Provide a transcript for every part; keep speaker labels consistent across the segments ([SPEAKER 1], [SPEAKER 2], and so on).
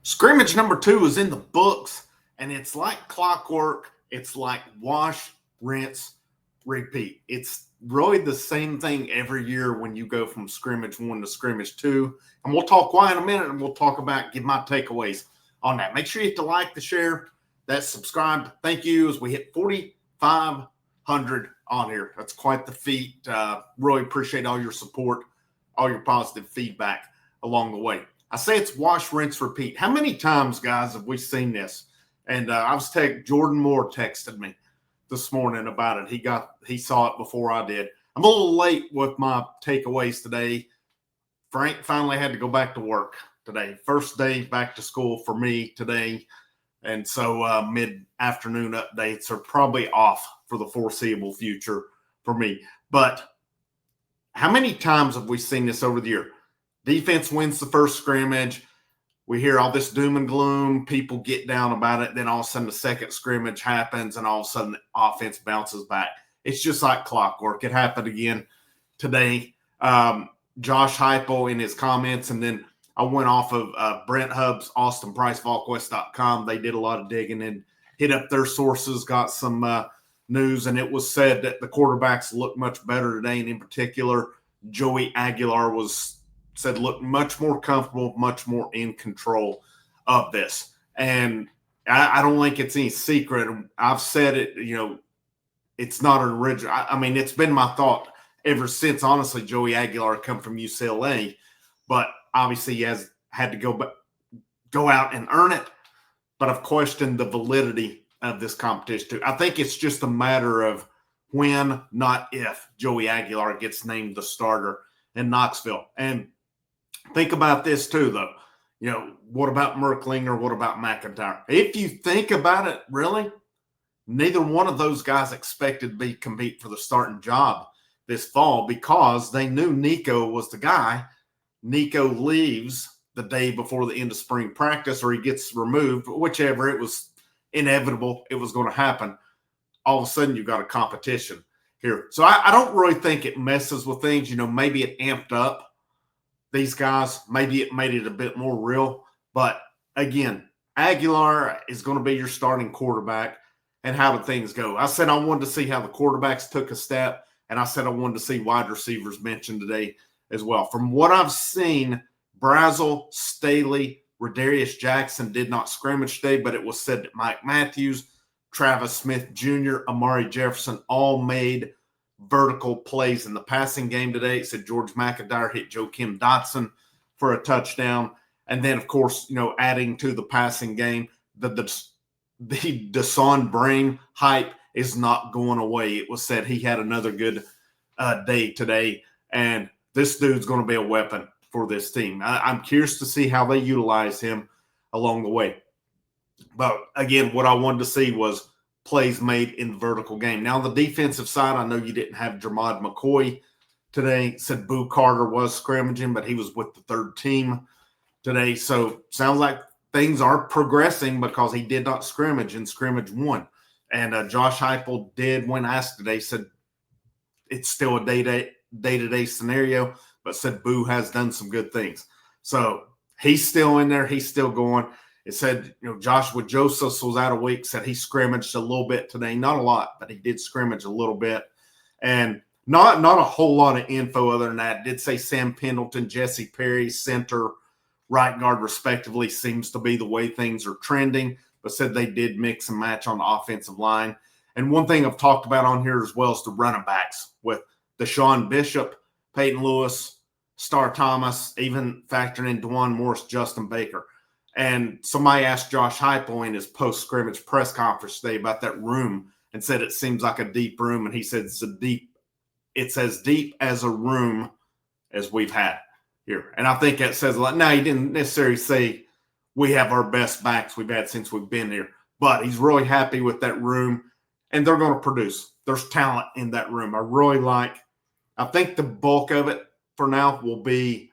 [SPEAKER 1] Scrimmage number 2 is in the books, and it's like clockwork. It's like wash, rinse, repeat. It's really the same thing every year when you go from scrimmage 1 to scrimmage 2. And we'll talk why in a minute, and we'll talk about, give my takeaways on that. Make sure you hit the like, the share, that subscribe. Thank you as we hit 4,500 on here. That's quite the feat. Really appreciate all your support, all your positive feedback along the way. I say it's wash, rinse, repeat. How many times, guys, have we seen this? And Jordan Moore texted me this morning about it. He saw it before I did. I'm a little late with my takeaways today. Frank finally had to go back to work today. First day back to school for me today. And so mid-afternoon updates are probably off for the foreseeable future for me. But how many times have we seen this over the year? Defense wins the first scrimmage. We hear all this doom and gloom. People get down about it. Then all of a sudden the second scrimmage happens and all of a sudden the offense bounces back. It's just like clockwork. It happened again today. Josh Heupel in his comments, and then I went off of Brent Hubbs, Austin Price, VolQuest.com. They did a lot of digging and hit up their sources, got some news, and it was said that the quarterbacks look much better today, and in particular, Joey Aguilar said look much more comfortable, much more in control of this. And I don't think it's any secret. I've said it, it's not an original. I mean, it's been my thought ever since, honestly, Joey Aguilar come from UCLA, but obviously he has had to go out and earn it. But I've questioned the validity of this competition too. I think it's just a matter of when, not if, Joey Aguilar gets named the starter in Knoxville. And think about this too, though. What about Merklinger? What about McIntyre? If you think about it, really, neither one of those guys expected to compete for the starting job this fall because they knew Nico was the guy. Nico leaves the day before the end of spring practice, or he gets removed, whichever. It was inevitable. It was going to happen. All of a sudden, you've got a competition here. So I don't really think it messes with things. Maybe it amped up these guys. Maybe it made it a bit more real. But again, Aguilar is going to be your starting quarterback. And how did things go? I said I wanted to see how the quarterbacks took a step, and I said I wanted to see wide receivers mentioned today as well. From what I've seen, Brazel, Staley, Rodarius Jackson did not scrimmage today, but it was said that Mike Matthews, Travis Smith Jr., Amari Jefferson all made vertical plays in the passing game today. It said George McIntyre hit Joakim Dotson for a touchdown. And then, of course, adding to the passing game, the Deson Brain hype is not going away. It was said he had another good day today, and this dude's going to be a weapon for this team. I'm curious to see how they utilize him along the way. But again, what I wanted to see was plays made in the vertical game. Now, on the defensive side, I know you didn't have Jermod McCoy today. Said Boo Carter was scrimmaging, but he was with the third team today. So sounds like things are progressing because he did not scrimmage in scrimmage 1. And Josh Heupel did, when asked today, said it's still a day-to-day scenario, but said Boo has done some good things. So he's still in there. He's still going. It said, Joshua Josephs was out a week, said he scrimmaged a little bit today. Not a lot, but he did scrimmage a little bit. And not a whole lot of info other than that. Did say Sam Pendleton, Jesse Perry, center, right guard, respectively, seems to be the way things are trending, but said they did mix and match on the offensive line. And one thing I've talked about on here as well is the running backs with Deshaun Bishop, Peyton Lewis, Star Thomas, even factoring in DeJuan Morris, Justin Baker. And somebody asked Josh Heupel in his post-scrimmage press conference today about that room and said it seems like a deep room. And he said it's as deep as a room as we've had here. And I think that says a lot. Now, he didn't necessarily say we have our best backs we've had since we've been here, but he's really happy with that room, and they're going to produce. There's talent in that room. I think the bulk of it for now will be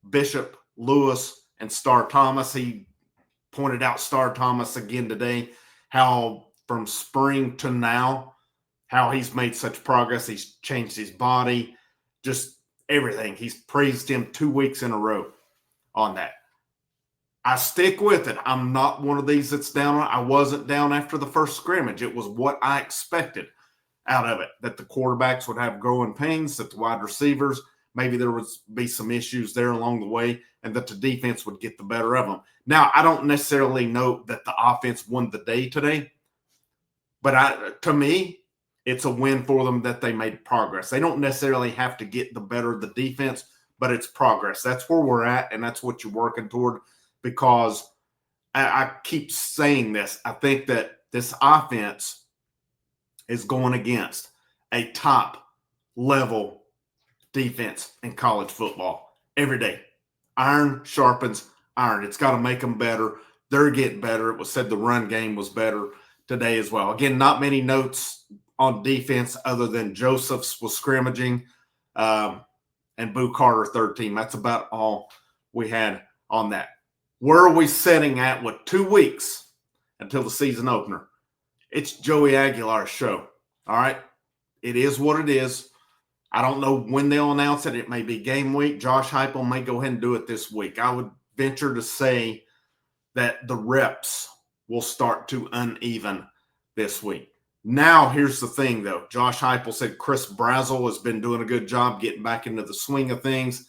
[SPEAKER 1] Bishop, Lewis, and Star Thomas. He pointed out Star Thomas again today, how from spring to now, how he's made such progress. He's changed his body, just everything. He's praised him 2 weeks in a row on that. I stick with it. I'm not one of these that's down. I wasn't down after the first scrimmage. It was what I expected out of it, that the quarterbacks would have growing pains, that the wide receivers, maybe there would be some issues there along the way, and that the defense would get the better of them. Now, I don't necessarily know that the offense won the day today, but to me, it's a win for them that they made progress. They don't necessarily have to get the better of the defense, but it's progress. That's where we're at, and that's what you're working toward, because I keep saying this. I think that this offense is going against a top level defense in college football every day. Iron sharpens iron. It's got to make them better. They're getting better. It was said the run game was better today as well. Again, not many notes on defense other than Joseph's was scrimmaging and Boo Carter, third team. That's about all we had on that. Where are we sitting at with 2 weeks until the season opener? It's Joey Aguilar's show. All right. It is what it is. I don't know when they'll announce it. It may be game week. Josh Heupel may go ahead and do it this week. I would venture to say that the reps will start to uneven this week. Now, here's the thing, though. Josh Heupel said Chris Brazzell has been doing a good job getting back into the swing of things,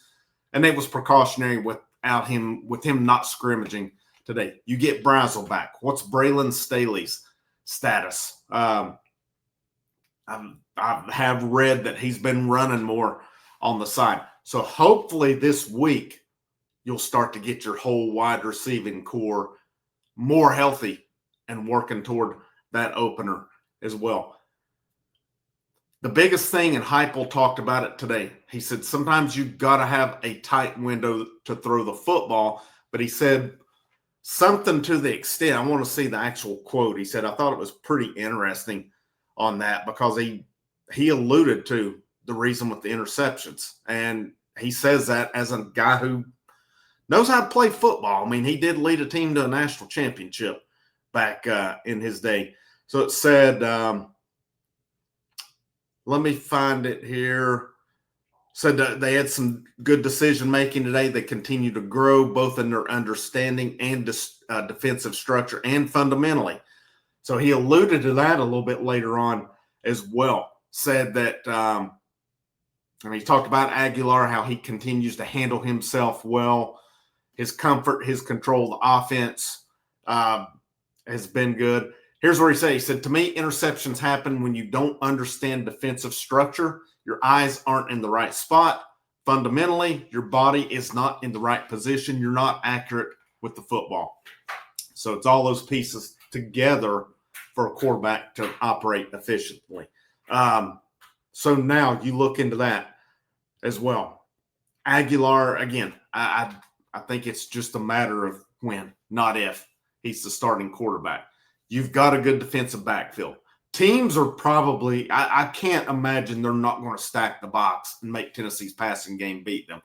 [SPEAKER 1] and it was precautionary with him not scrimmaging today. You get Brazzell back. What's Braylon Staley's status? I have read that he's been running more on the side. So hopefully this week you'll start to get your whole wide receiving core more healthy and working toward that opener as well. The biggest thing, and Heupel talked about it today, he said sometimes you've got to have a tight window to throw the football, but he said something to the extent, I want to see the actual quote. He said, I thought it was pretty interesting on that, because he alluded to the reason with the interceptions. And he says that as a guy who knows how to play football. I mean, he did lead a team to a national championship back in his day. So it said, let me find it here. Said that they had some good decision-making today. They continue to grow both in their understanding and defensive structure and fundamentally. So he alluded to that a little bit later on as well. Said that, he talked about Aguilar, how he continues to handle himself well. His comfort, his control of the offense has been good. Here's where he said, to me, interceptions happen when you don't understand defensive structure. Your eyes aren't in the right spot. Fundamentally, your body is not in the right position. You're not accurate with the football. So it's all those pieces together for a quarterback to operate efficiently. So now you look into that as well. Aguilar, again, I think it's just a matter of when, not if, he's the starting quarterback. You've got a good defensive backfield. Teams are probably, I can't imagine they're not going to stack the box and make Tennessee's passing game beat them.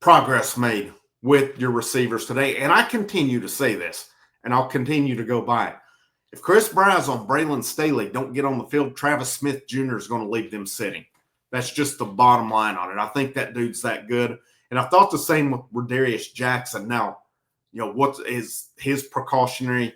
[SPEAKER 1] Progress made with your receivers today. And I continue to say this, and I'll continue to go by it. If Chris Brazzell and Braylon Staley don't get on the field, Travis Smith Jr. is going to leave them sitting. That's just the bottom line on it. I think that dude's that good. And I thought the same with Rodarius Jackson. Now, what is his precautionary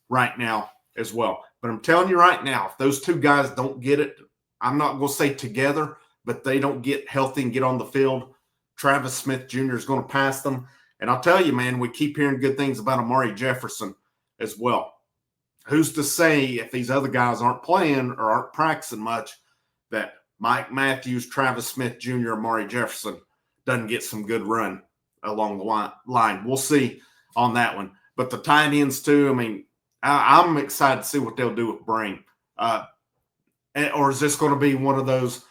[SPEAKER 1] right now as well. But I'm telling you right now, if those two guys don't get it, I'm not going to say together, but they don't get healthy and get on the field, Travis Smith Jr. is going to pass them. And I'll tell you, man, we keep hearing good things about Amari Jefferson as well. Who's to say if these other guys aren't playing or aren't practicing much that Mike Matthews, Travis Smith Jr., Amari Jefferson doesn't get some good run along the line. We'll see on that one. But the tight ends too, I'm excited to see what they'll do with Brain. Or is this going to be one of those,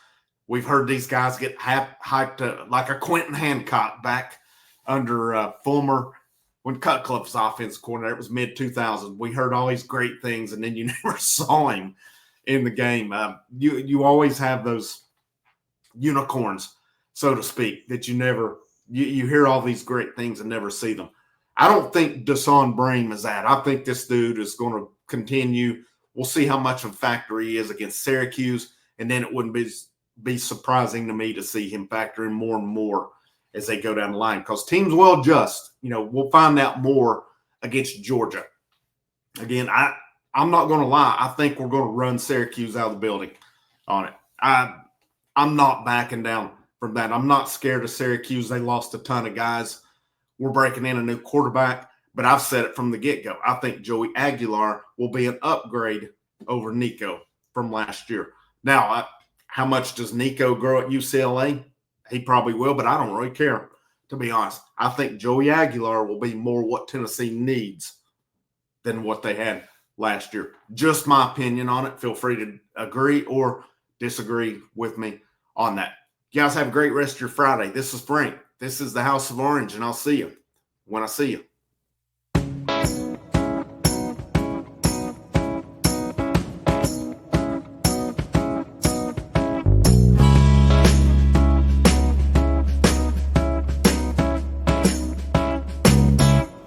[SPEAKER 1] we've heard these guys get hyped like a Quentin Hancock back under when Cutcliffe was offensive coordinator. It was mid-2000s. We heard all these great things, and then you never saw him in the game. You always have those unicorns, so to speak, that you hear all these great things and never see them. I don't think Deshaun Bream is that. I think this dude is going to continue. We'll see how much of a factor he is against Syracuse, and then it wouldn't be surprising to me to see him factor in more and more as they go down the line, because teams will adjust we'll find out more against Georgia. Again, I'm not going to lie. I think we're going to run Syracuse out of the building on it. I'm not backing down from that. I'm not scared of Syracuse. They lost a ton of guys. We're breaking in a new quarterback, but I've said it from the get-go. I think Joey Aguilar will be an upgrade over Nico from last year. Now, how much does Nico grow at UCLA? He probably will, but I don't really care, to be honest. I think Joey Aguilar will be more what Tennessee needs than what they had last year. Just my opinion on it. Feel free to agree or disagree with me on that. You guys have a great rest of your Friday. This is Frank. This is the House of Orange, and I'll see you when I see you.